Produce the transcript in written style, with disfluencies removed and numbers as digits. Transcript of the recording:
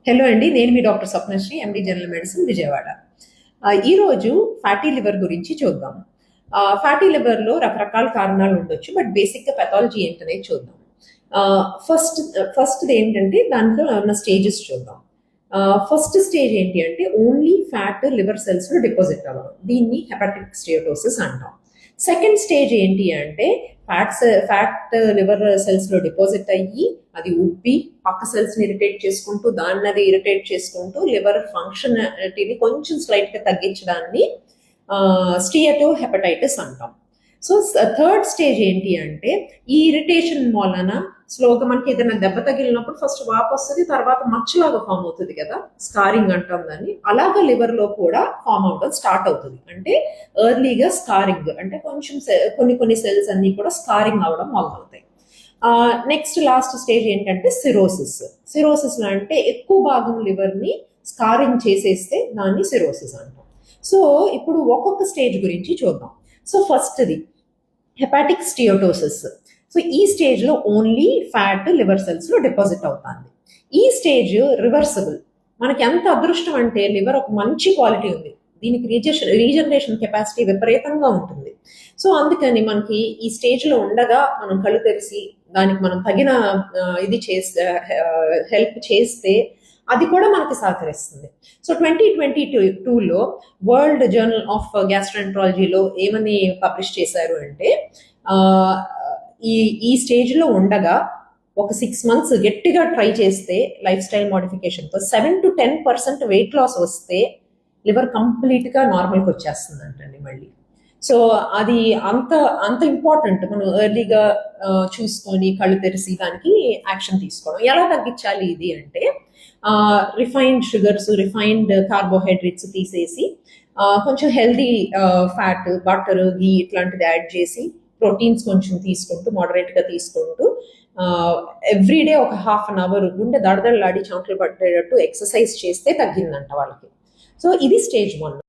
Hello అండి, నేను మీ doctor Swapnasri, MD general medicine, Vijayawada. ఈరోజు ఫ్యాటీ లివర్ గురించి చూద్దాం. ఫ్యాటీ లివర్లో రకరకాల కారణాలు ఉండొచ్చు, బట్ బేసిక్గా పెథాలజీ ఏంటనేది చూద్దాం. ఫస్ట్ ఫస్ట్ ఏంటంటే దాంట్లో ఉన్న స్టేజెస్ చూద్దాం. ఫస్ట్ స్టేజ్ ఏంటి అంటే ఓన్లీ ఫ్యాట్ లివర్ సెల్స్లో డిపాజిట్ అవ్వడం, దీన్ని హెపాటిక్ స్టియోటోసిస్ అంటాం. సెకండ్ స్టేజ్ ఏంటి అంటే ఫ్యాట్ లివర్ సెల్స్ లో డిపాజిట్ అయ్యి అది ఉబ్బి పక్క సెల్స్ ని ఇరిటేట్ చేసుకుంటూ దాన్ని అది ఇరిటేట్ చేసుకుంటూ లివర్ ఫంక్షనాలిటీని కొంచెం స్లైట్ గా తగ్గించడాన్ని స్టియటో హెపటైటిస్ అంటాం. సో థర్డ్ స్టేజ్ ఏంటి అంటే ఈ ఇరిటేషన్ వలన స్లోగా మనకి ఏదైనా దెబ్బ తగిలినప్పుడు ఫస్ట్ వాపు వస్తుంది, తర్వాత మచ్చలాగా ఫామ్ అవుతుంది కదా, స్కారింగ్ అంటాం దాన్ని. అలాగా లివర్ లో కూడా ఫామ్ అవడం స్టార్ట్ అవుతుంది. అంటే ఎర్లీగా స్కారింగ్ అంటే కొంచెం కొన్ని సెల్స్ అన్ని కూడా స్కారింగ్ అవడం మొదలవుతాయి. నెక్స్ట్ లాస్ట్ స్టేజ్ ఏంటంటే సిరోసిస్ అంటే ఎక్కువ భాగం లివర్ ని స్కారింగ్ చేసేస్తే దాన్ని సిరోసిస్ అంటాం. సో ఇప్పుడు ఒక్కొక్క స్టేజ్ గురించి చూద్దాం. సో ఫస్ట్ది హెపాటిక్ స్టియోటోసిస్. సో ఈ స్టేజ్ లో ఓన్లీ ఫ్యాట్ లివర్ సెల్స్ లో డిపాజిట్ అవుతుంది. ఈ స్టేజ్ రివర్సబుల్. మనకి ఎంత అదృష్టం అంటే లివర్ ఒక మంచి క్వాలిటీ ఉంది, దీనికి రీజనరేషన్ కెపాసిటీ విపరీతంగా ఉంటుంది. సో అందుకని మనకి ఈ స్టేజ్ లో ఉండగా మనం కళ్ళు తెరిచి దానికి మనం తగిన ఇది చేస్తే హెల్ప్ చేస్తే అది కూడా మనకి సహకరిస్తుంది. సో 2022లో వరల్డ్ జర్నల్ ఆఫ్ గ్యాస్ట్రోఎంట్రాలజీలో ఏమని పబ్లిష్ చేశారు అంటే ఈ స్టేజ్లో ఉండగా ఒక 6 months గట్టిగా ట్రై చేస్తే లైఫ్ స్టైల్ మోడిఫికేషన్తో 7 to 10% వెయిట్ లాస్ వస్తే లివర్ కంప్లీట్గా నార్మల్కి వచ్చేస్తుంది అంటండి మళ్ళీ. సో అది అంత అంత ఇంపార్టెంట్. మనం ఎర్లీగా చూసుకొని కళ్ళు తెరిచి దానికి యాక్షన్ తీసుకోవడం. ఎలా తగ్గించాలి ఇది అంటే రిఫైన్డ్ షుగర్స్, రిఫైన్డ్ కార్బోహైడ్రేట్స్ తీసేసి కొంచెం హెల్దీ ఫ్యాట్, బటర్, ఘీ ఇట్లాంటిది యాడ్ చేసి ప్రోటీన్స్ కొంచెం తీసుకుంటూ మోడరేట్గా తీసుకుంటూ ఎవ్రీడే ఒక 1/2 hour గుండె దడదడలాడి చెమటలు పట్టేటట్టు ఎక్సర్సైజ్ చేస్తే తగ్గిందంట వాళ్ళకి. సో ఇది స్టేజ్ 1.